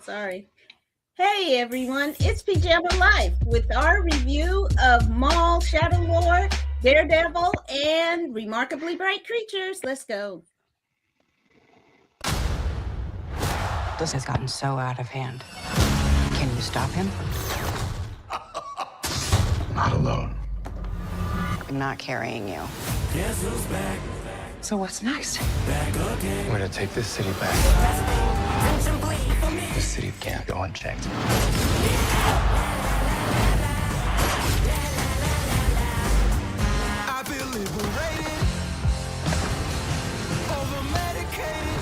Sorry. Hey everyone, it's Pajama Life with our review of Maul, Shadow Lord, Daredevil, and Remarkably Bright Creatures. Let's go. This has gotten so out of hand. Can you stop him? Not alone. I'm not carrying you. Guess who's back? So what's next? Back again. We're gonna take this city back. This city can't go unchecked. I feel liberated. Over-medicated.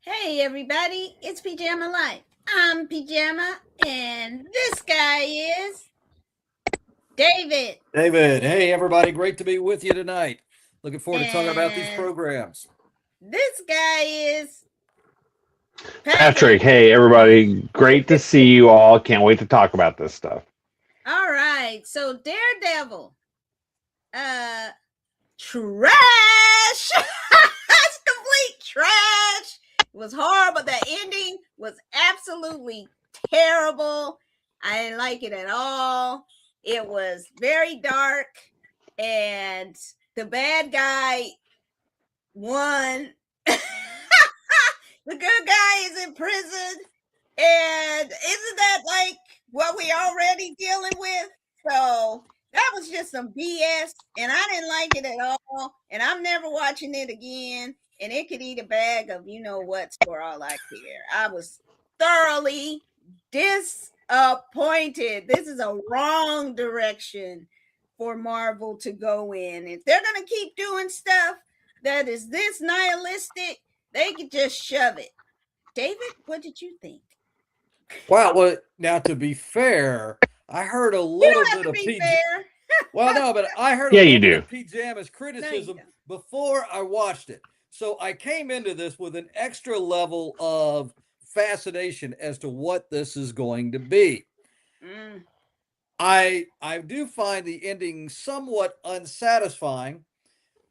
Hey everybody, it's Pajama Life. I'm Pajama, and this guy is David. David, hey everybody, great to be with you tonight. Looking forward to talking about these programs. This guy is Patrick, hey everybody, great to see you all. Can't wait to talk about this stuff. All right, so Daredevil, trash. That's complete trash. It was horrible. The ending was absolutely terrible. I didn't like it at all. It was very dark, and the bad guy won. The good guy is in prison, and isn't that like what we already dealing with? So that was just some BS, and I didn't like it at all, and I'm never watching it again. And it could eat a bag of you-know-what's for all I care. I was thoroughly disappointed. This is a wrong direction for Marvel to go in. If they're going to keep doing stuff that is this nihilistic, they could just shove it. David, what did you think? Wow, well, now to be fair, I heard a little bit of Well, no, but I heard a little bit of Pajama's criticism before I watched it. So I came into this with an extra level of fascination as to what this is going to be. I do find the ending somewhat unsatisfying,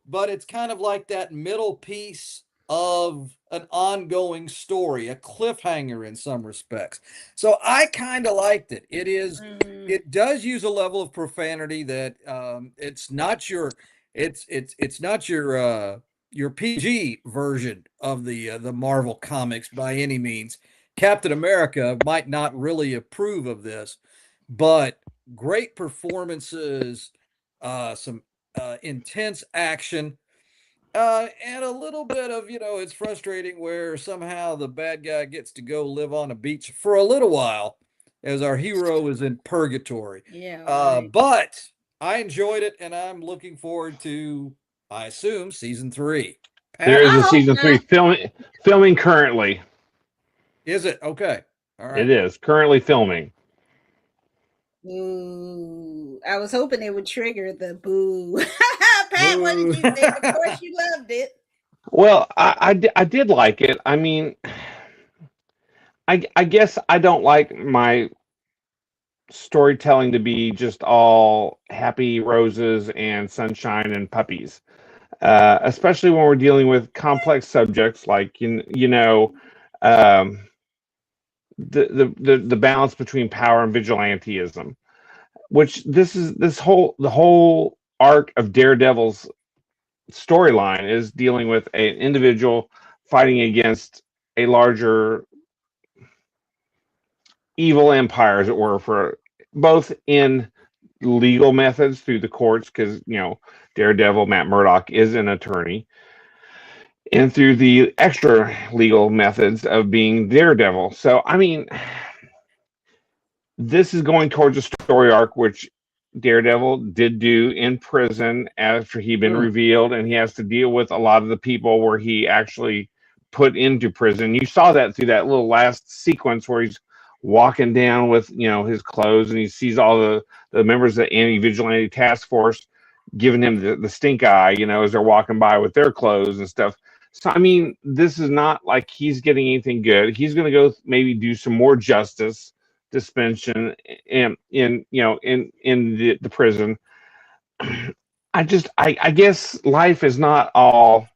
but it's kind of like that middle piece of an ongoing story, a cliffhanger in some respects. So I kind of liked it. It does use a level of profanity that it's not your PG version of the Marvel comics by any means. Captain America might not really approve of this, but great performances, some intense action, and a little bit of, it's frustrating where somehow the bad guy gets to go live on a beach for a little while as our hero is in purgatory. Yeah. But I enjoyed it, and I'm looking forward to, I assume, season 3. There is a season 3 filming currently. Is it? Okay. All right. It is currently filming. Ooh, I was hoping it would trigger the boo. Pat, what did you think? Of course you loved it. Well, I did like it. I mean, I guess I don't like my storytelling to be just all happy roses and sunshine and puppies, especially when we're dealing with complex subjects like the balance between power and vigilantism, which the whole arc of Daredevil's storyline is dealing with an individual fighting against a larger evil empire, as it were, for both in legal methods through the courts, because Daredevil, Matt Murdock, is an attorney, and through the extra legal methods of being Daredevil. So, I mean, this is going towards a story arc which Daredevil did do in prison after he'd been revealed, and he has to deal with a lot of the people where he actually put into prison. You saw that through that little last sequence where he's walking down with his clothes, and he sees all the members of the anti-vigilante task force giving him the stink eye, as they're walking by with their clothes and stuff. So I mean, this is not like he's getting anything good. He's going to go maybe do some more justice suspension in the prison. I guess life is not all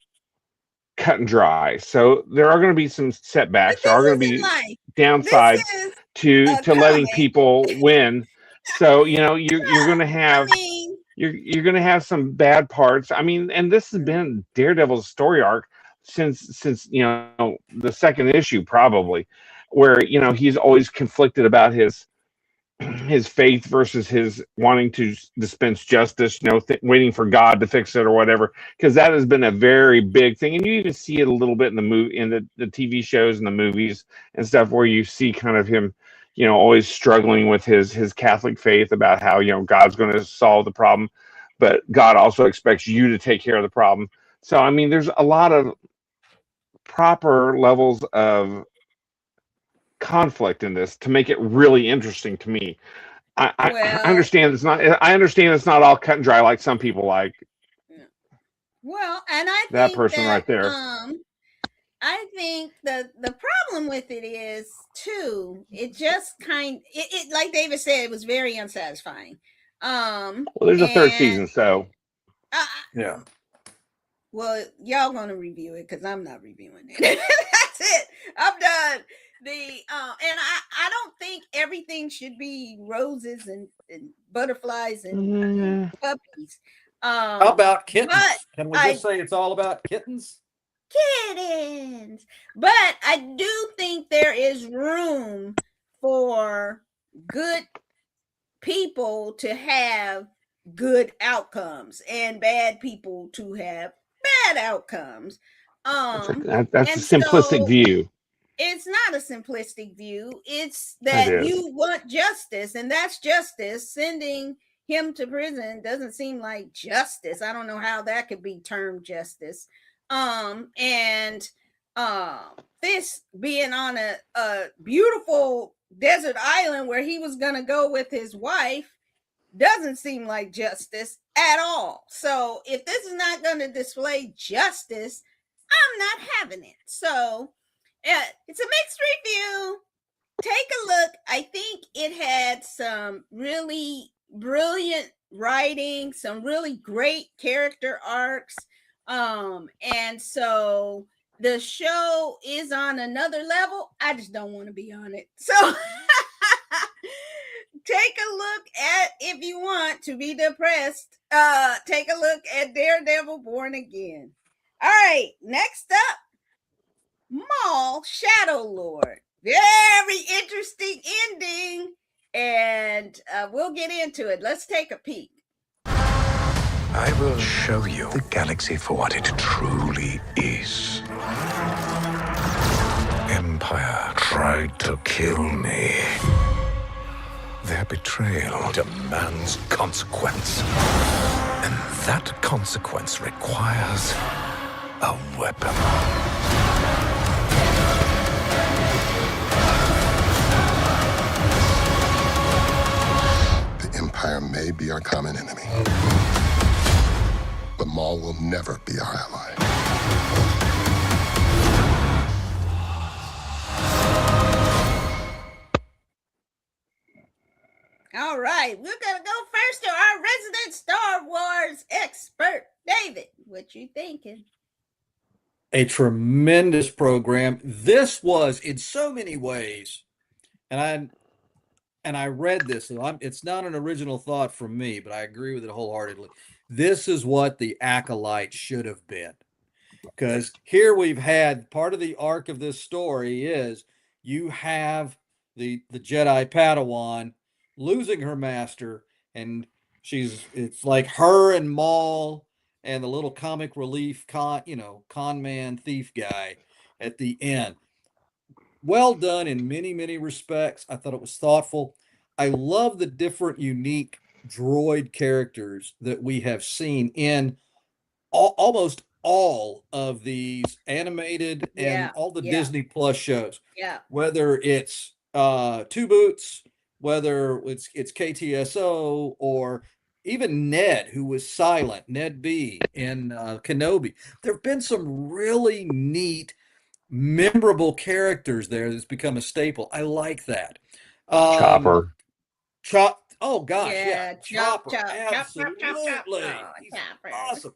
cut and dry. So there are going to be some But setbacks. There this are going to isn't be life. This downsides is a to letting comic. people win. So you're going to I have mean, you're going to have some bad parts. I mean, and this has been Daredevil's story arc since the second issue probably, where he's always conflicted about his faith versus his wanting to dispense justice, waiting for God to fix it or whatever, because that has been a very big thing. And you even see it a little bit in the movie, in the TV shows and the movies and stuff, where you see kind of him, always struggling with his Catholic faith about how, God's going to solve the problem, but God also expects you to take care of the problem. So, I mean, there's a lot of proper levels of conflict in this to make it really interesting to me. I well, understand it's not. I understand it's not all cut and dry like some people like. and I That think person that right there. I think the problem with it is too. It just it like David said, it was very unsatisfying. Well, there's a third season, so Yeah. Well, y'all gonna review it because I'm not reviewing it. That's it. I'm done. And I don't think everything should be roses and butterflies and puppies. How about kittens? but Can we just say it's all about kittens? kittens. But I do think there is room for good people to have good outcomes and bad people to have bad outcomes. that's And a simplistic so view. it's not a simplistic view. It's that you want justice, and that's justice. Sending him to prison doesn't seem like justice. I don't know how that could be termed justice. And this being on a beautiful desert island where he was gonna go with his wife doesn't seem like justice at all. So if this is not going to display justice, I'm not having it. So it's a mixed review. Take a look. I think it had some really brilliant writing, some really great character arcs. And so the show is on another level. I just don't want to be on it. So take a look at, if you want to be depressed, take a look at Daredevil Born Again. All right, next up, Maul, Shadow Lord. Very interesting ending, and we'll get into it. Let's take a peek. I will show you the galaxy for what it truly is. Empire tried to kill me. Their betrayal demands consequence. And that consequence requires a weapon. The Empire may be our common enemy, but Maul will never be our ally. All right, we're gonna go first to our resident Star Wars expert, David. What you thinking? A tremendous program. This was, in so many ways, and I read this, so it's not an original thought from me, but I agree with it wholeheartedly. This is what the Acolyte should have been. Because here we've had part of the arc of this story is you have the Jedi Padawan losing her master, and it's like her and Maul and the little comic relief con man thief guy at the end. Well done in many, many respects. I thought it was thoughtful. I love the different unique droid characters that we have seen in almost all of these animated and all the Disney Plus shows. Yeah. Whether it's Two Boots, whether it's KTSO, or even Ned, who was silent, Ned B in Kenobi. There have been some really neat, memorable characters there that's become a staple. I like that. Chopper. Oh gosh, Yeah, Chopper, chop. absolutely, Oh, he's Chopper. awesome.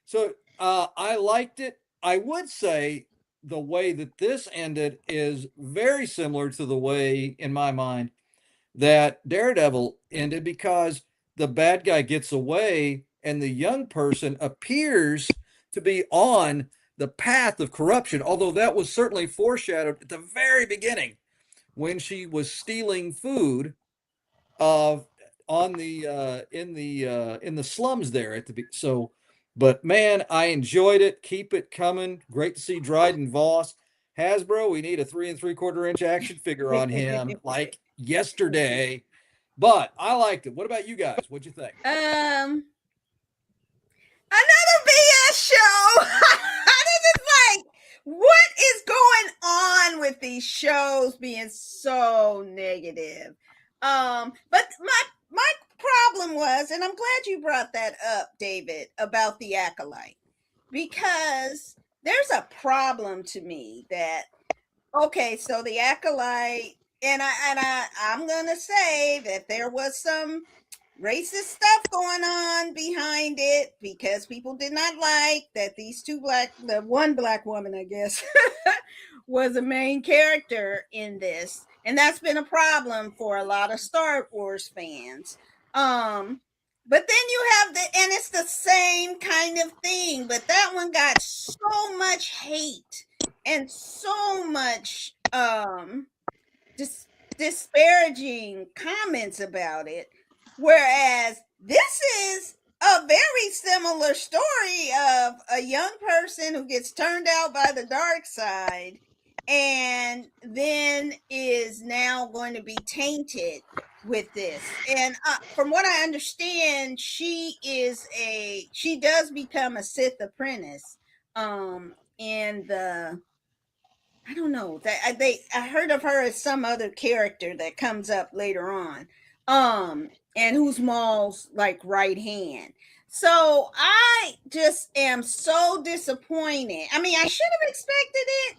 So I liked it. I would say the way that this ended is very similar to the way, in my mind, that Daredevil ended, because the bad guy gets away and the young person appears to be on the path of corruption, although that was certainly foreshadowed at the very beginning when she was stealing food uh, on the in the slums there at the so. But man, I enjoyed it. Keep it coming. Great to see Dryden Voss. Hasbro, we need a 3 3/4 inch action figure on him like yesterday. But I liked it. What about you guys? What'd you think? Another BS show. This is like, what is going on with these shows being so negative? But my problem was, and I'm glad you brought that up, David, about the Acolyte, because there's a problem to me that, okay, so the Acolyte, I'm gonna say that there was some racist stuff going on behind it, because people did not like that the one black woman, I guess, was a main character in this, and that's been a problem for a lot of Star Wars fans. But then you have and it's the same kind of thing, but that one got so much hate and so much disparaging comments about it. Whereas this is a very similar story of a young person who gets turned out by the dark side and then is now going to be tainted with this. And from what I understand, she does become a Sith apprentice in the, I don't know, that I heard of her as some other character that comes up later on. And who's Maul's like right hand. So I just am so disappointed. I mean, I should have expected it,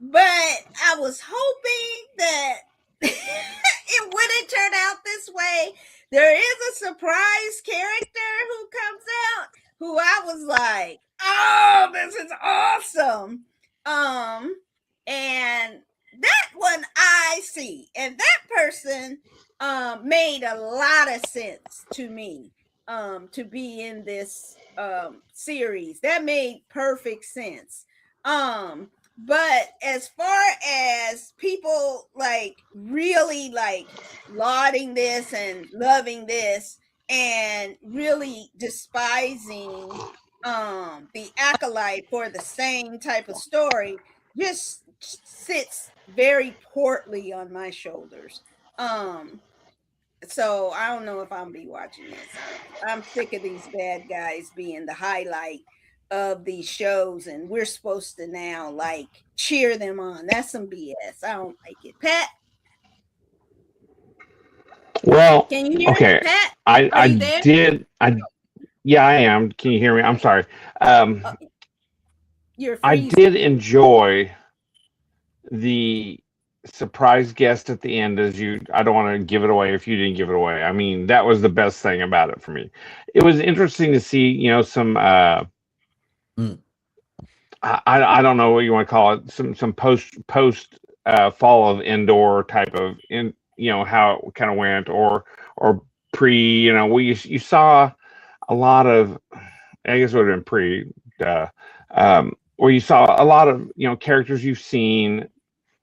but I was hoping that it wouldn't turn out this way. There is a surprise character who comes out who I was like, oh, this is awesome. And that one I see, and that person made a lot of sense to me to be in this series. That made perfect sense. But as far as people like really like lauding this and loving this and really despising the Acolyte for the same type of story, just sits very poorly on my shoulders. So I don't know if I'm gonna be watching this. I'm sick of these bad guys being the highlight of these shows, and we're supposed to now like cheer them on. That's some BS. I don't like it. Pat, Well, can you hear okay. me? Pat, I you there? did. Yeah, I am. Can you hear me? I'm sorry. You're I freezing. did enjoy the surprise guest at the end. I don't want to give it away if you didn't give it away. I mean, that was the best thing about it for me. It was interesting to see, some I don't know what you want to call it, some post fall of Endor type of how it kind of went, or pre, you saw a lot of, I guess it would have been pre, where you saw a lot of characters you've seen,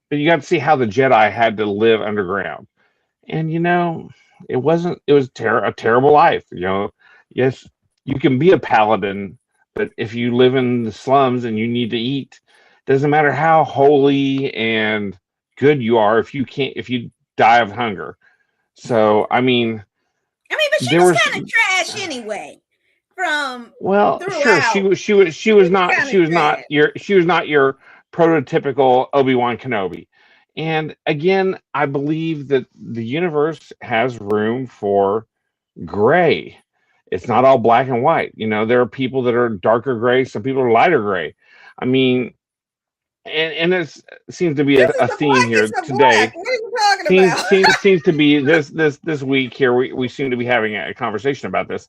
but you got to see how the Jedi had to live underground, and it was a terrible life. Yes, you can be a paladin, but if you live in the slums and you need to eat, doesn't matter how holy and good you are if you die of hunger. So But she was kind of trash anyway. From sure, throughout, she was not your prototypical Obi-Wan Kenobi. And again, I believe that the universe has room for gray. It's not all black and white. There are people that are darker gray, some people are lighter gray. I mean, and it seems to be This a is the theme here blackest of today. black. What are you talking about? Seems to be this week here. We seem to be having a conversation about this.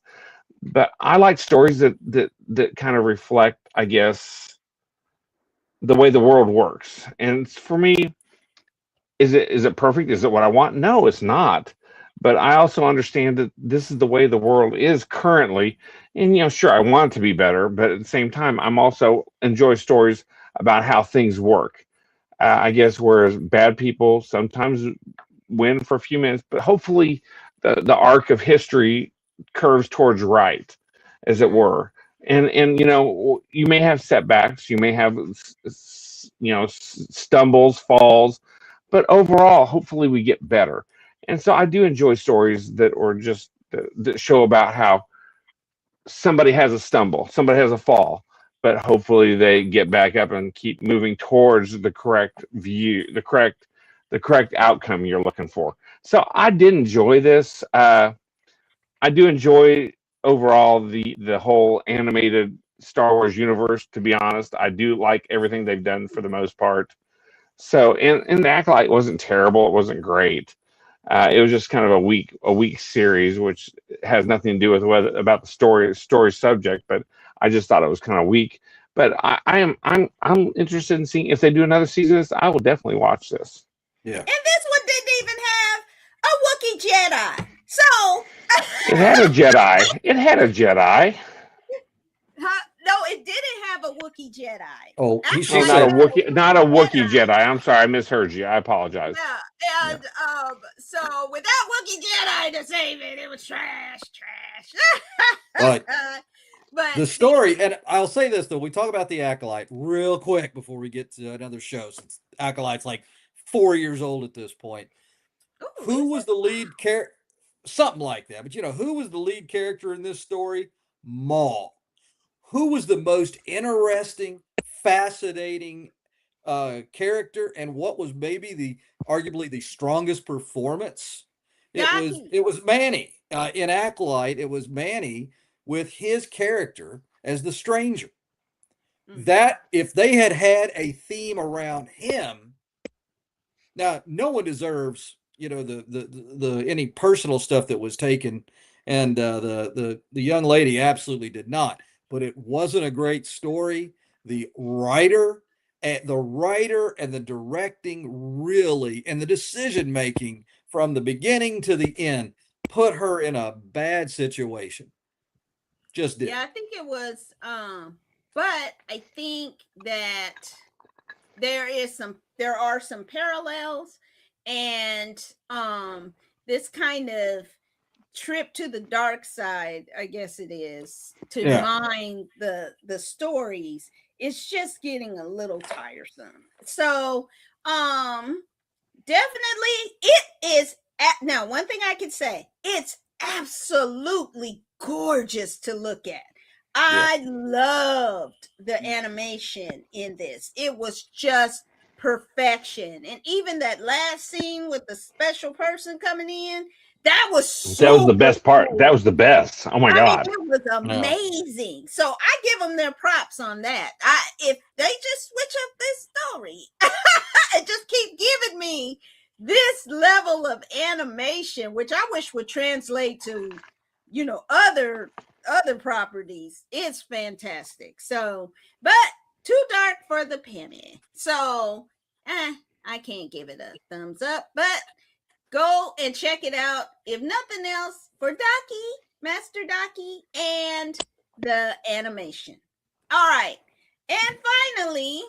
But I like stories that kind of reflect, I guess, the way the world works. And for me, is it perfect? Is it what I want? No, it's not. But I also understand that this is the way the world is currently. And sure, I want it to be better, but at the same time, I'm also enjoy stories about how things work. I guess whereas bad people sometimes win for a few minutes, but hopefully the arc of history curves towards right, as it were. And you may have setbacks, you may have stumbles, falls, but overall, hopefully we get better. And so I do enjoy stories that are just that show about how somebody has a stumble, somebody has a fall, but hopefully they get back up and keep moving towards the correct view, the correct outcome you're looking for. So I did enjoy this. I do enjoy overall the whole animated Star Wars universe. To be honest, I do like everything they've done for the most part. So, and the Acolyte wasn't terrible. It wasn't great. It was just kind of a weak series, which has nothing to do with whether about the story subject. But I just thought it was kind of weak. But I'm interested in seeing if they do another season of this. I will definitely watch this. Yeah. And this one didn't even have a Wookiee Jedi. So It had a Jedi. It had a Jedi. no, it didn't have a Wookiee Jedi. Oh, Actually, she Not a said, Wookiee, not a Wookiee Jedi. I'm sorry, I misheard you. I apologize. Yeah, and so without Wookiee Jedi to save it, it was trash. But But the story, and I'll say this though, we talk about the Acolyte real quick before we get to another show, since Acolyte's like 4 years old at this point. ooh, Who was the lead character? Something like that. But who was the lead character in this story? Maul. Who was the most interesting, fascinating character, and what was maybe arguably the strongest performance? It was Manny in Acolyte. It was Manny with his character as the stranger. That if they had a theme around him, now no one deserves the any personal stuff that was taken, and the young lady absolutely did not. But it wasn't a great story. The writer and the directing really, and the decision making from the beginning to the end put her in a bad situation. Just did. Yeah, I think it was. But I think that there are some parallels, and this kind of trip to the dark side, I guess it is, to mine the stories, it's just getting a little tiresome. So definitely it is now one thing I can say, it's absolutely gorgeous to look at. I loved the animation in this. It was just perfection. And even that last scene with the special person coming in, that was the best part. That was the best. Oh my God. it was amazing. So I give them their props on that. If they just switch up this story and just keep giving me this level of animation, which I wish would translate to, other properties, it's fantastic. So, but too dark for the penny. So, I can't give it a thumbs up, but go and check it out. If nothing else, for Master Doki, and the animation. All right. And finally,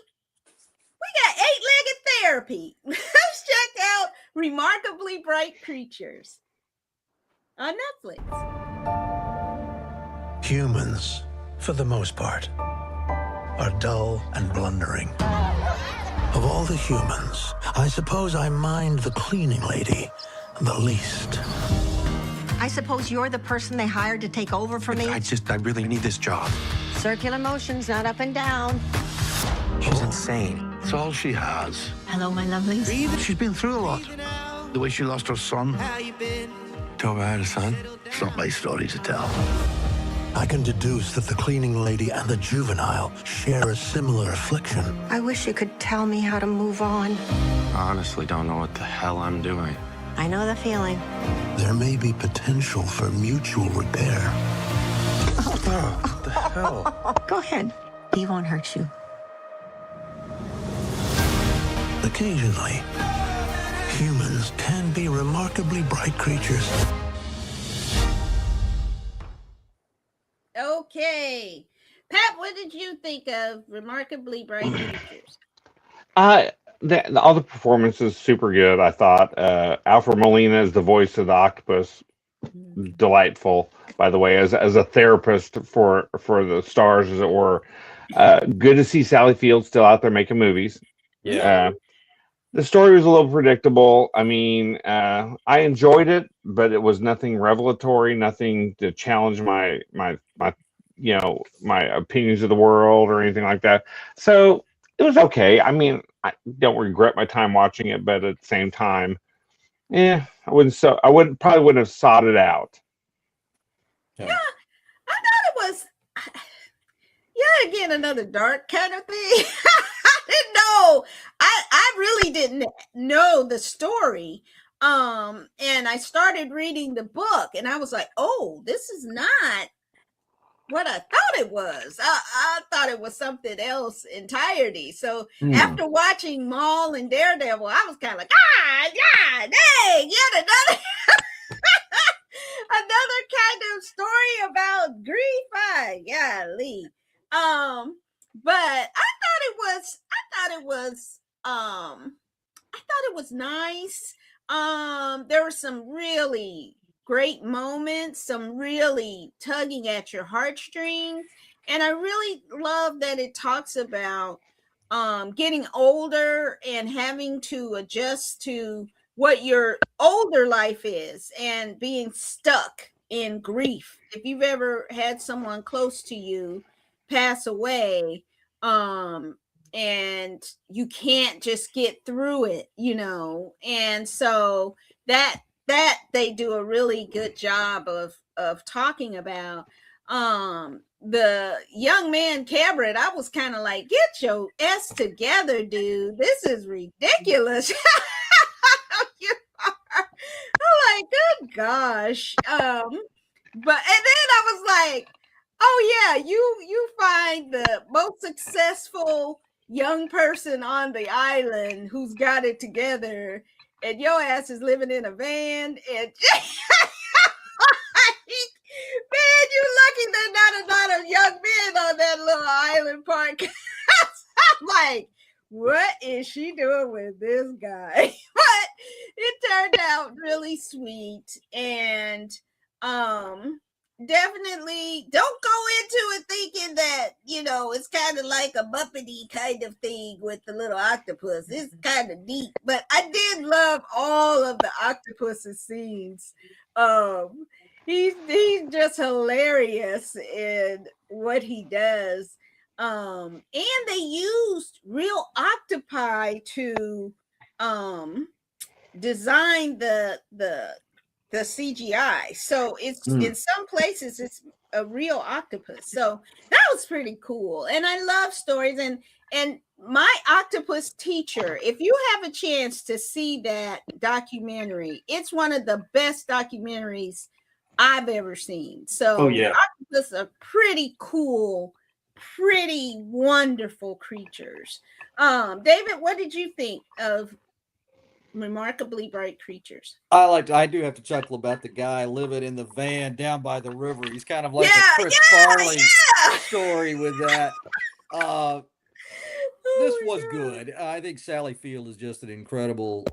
we got 8-legged therapy. Let's check out Remarkably Bright Creatures on Netflix. Humans, for the most part, are dull and blundering. Of all the humans, I suppose I mind the cleaning lady the least. I suppose you're the person they hired to take over for me? I really need this job. Circular motions, not up and down. She's insane. It's all she has. Hello, my lovelies. She's been through a lot. The way she lost her son. Tell her I had a son. It's not my story to tell. I can deduce that the cleaning lady and the juvenile share a similar affliction. I wish you could tell me how to move on. I honestly don't know what the hell I'm doing. I know the feeling. There may be potential for mutual repair. Oh, what the hell? Go ahead. He won't hurt you. Occasionally, humans can be remarkably bright creatures. Okay. Pat, what did you think of Remarkably Bright Creatures? All the performances super good. I thought Alfred Molina is the voice of the octopus, delightful. By the way, as a therapist for the stars, as it were. Good to see Sally Field still out there making movies. Yeah. The story was a little predictable. I mean, I enjoyed it, but it was nothing revelatory, nothing to challenge my opinions of the world or anything like that. So it was okay. I mean, I don't regret my time watching it, but at the same time, I probably wouldn't have sought it out. Yeah, I thought it was. Yeah, again, another dark kind of thing. I didn't know. I really didn't know the story. And I started reading the book, and I was like, "Oh, this is not what I thought it was. I thought it was something else entirely." So after watching Maul and Daredevil, I was kind of like, yeah, dang, yet another another kind of story about grief. Golly. But I thought it was nice. There were some really great moments, some really tugging at your heartstrings, and I really love that it talks about getting older and having to adjust to what your older life is and being stuck in grief. If you've ever had someone close to you pass away, and you can't just get through it, and so that they do a really good job of talking about. The young man Cabret, I was kind of like, get your S together, dude. This is ridiculous. You are. I'm like, good gosh. But and then I was like, oh yeah, you find the most successful young person on the island who's got it together, and your ass is living in a van, and man, you lucky there's not a lot of young men on that little island park. I'm like, what is she doing with this guy? But it turned out really sweet, and definitely don't go into it thinking that it's kind of like a Muppety kind of thing with the little octopus. It's kind of neat, but I did love all of the octopus's scenes. He's just hilarious in what he does. And they used real octopi to design the CGI. So it's in some places it's a real octopus. So that was pretty cool. And I love stories, and my octopus teacher, if you have a chance to see that documentary, it's one of the best documentaries I've ever seen. So octopus are pretty cool, pretty wonderful creatures. David, what did you think of Remarkably Bright Creatures? I do have to chuckle about the guy living in the van down by the river. He's kind of like a Chris Farley story with that. This was good. I think Sally Field is just an incredible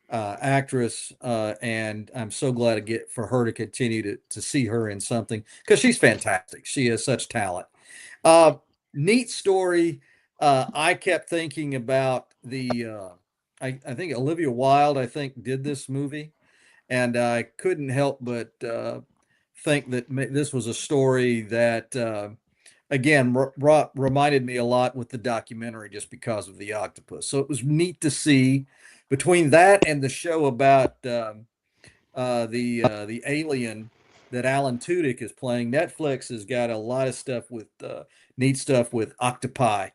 actress, and I'm so glad for her to continue to see her in something, because she's fantastic. She has such talent. Neat story. I kept thinking about I think Olivia Wilde, did this movie, and I couldn't help but think that this was a story that, again, reminded me a lot with the documentary, just because of the octopus. So it was neat to see, between that and the show about the alien that Alan Tudyk is playing. Netflix has got a lot of stuff with neat stuff with octopi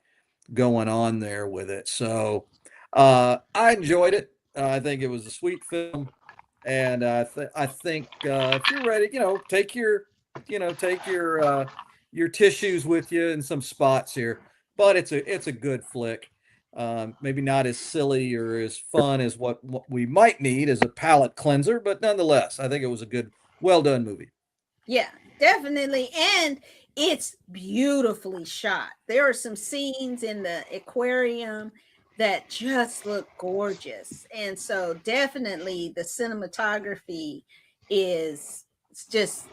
going on there with it. So I enjoyed it. I think it was a sweet film, and I think if you're ready, take your tissues with you in some spots here. But it's a good flick. Maybe not as silly or as fun as what we might need as a palate cleanser, but nonetheless, I think it was a good, well done movie. Yeah, definitely. And it's beautifully shot. There are some scenes in the aquarium that just look gorgeous. And so definitely the cinematography is just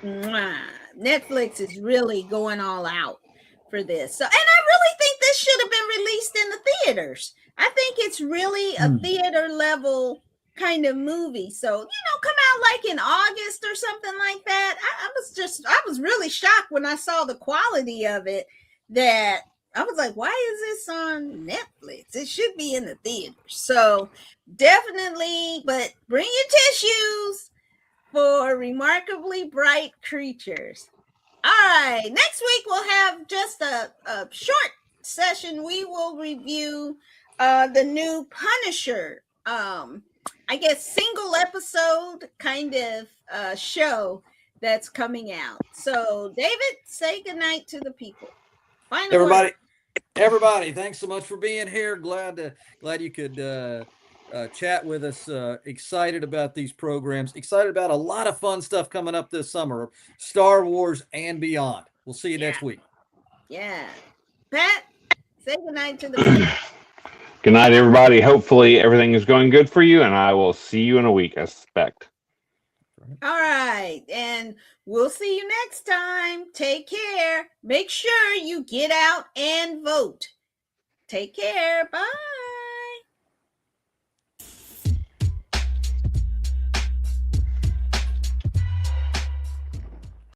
mwah. Netflix is really going all out for this. So, and I really think this should have been released in the theaters. I think it's really a theater level kind of movie. So, come out like in August or something like that. I was really shocked when I saw the quality of it, that I was like, why is this on Netflix? It should be in the theaters. So definitely, but bring your tissues for Remarkably Bright Creatures. All right, next week we'll have just a short session. We will review the new Punisher, I guess single episode kind of show that's coming out. So David, say goodnight to the people. Final word. Everybody, thanks so much for being here. Glad you could chat with us. Excited about these programs. Excited about a lot of fun stuff coming up this summer. Star Wars and beyond. We'll see you next week. Yeah. Pat, say goodnight to the people. Good night, everybody. Hopefully everything is going good for you, and I will see you in a week, I suspect. All right. And we'll see you next time. Take care. Make sure you get out and vote. Take care. Bye.